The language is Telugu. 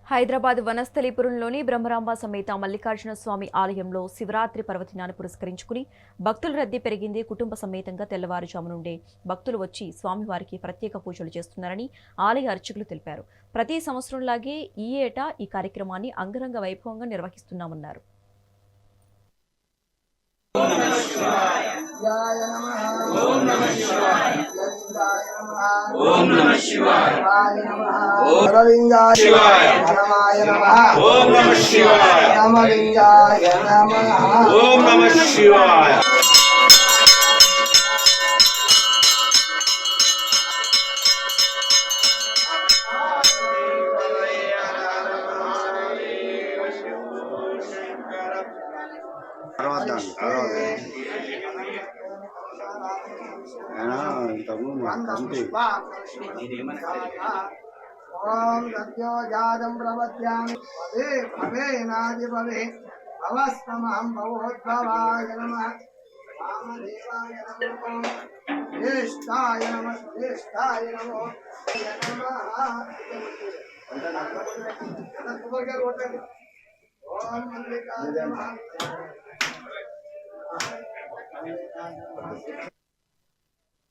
హైదరాబాద్ వనస్థలిపురంలోని బ్రహ్మరాంబ సమేత మల్లికార్జున స్వామి ఆలయంలో శివరాత్రి పర్వదినాన్ని పురస్కరించుకుని భక్తుల రద్దీ పెరిగింది. కుటుంబ సమేతంగా తెల్లవారుజాము నుండే భక్తులు వచ్చి స్వామివారికి ప్రత్యేక పూజలు చేస్తున్నారని ఆలయ అర్చకులు తెలిపారు. ప్రతి సంవత్సరంలాగే ఈ ఏటా ఈ కార్యక్రమాన్ని అంగరంగ వైభవంగా నిర్వహిస్తున్నామన్నారు. ఓం నమః శివాయ ఓం నమః శివాయ నమలింగాయ నమః ఓం నమః శివాయ నమలింగాయ నమః ఓం నమః శివాయ ఓం సత్యో జాతం ప్రపద్యామి భవే భవే నాది భవే భవస్తమహం భవోద్భవాయ నమః వామదేవాయ నమః జ్యేష్ఠాయ నమః జ్యేష్ఠాయ నమః ఓం మల్లికార్జున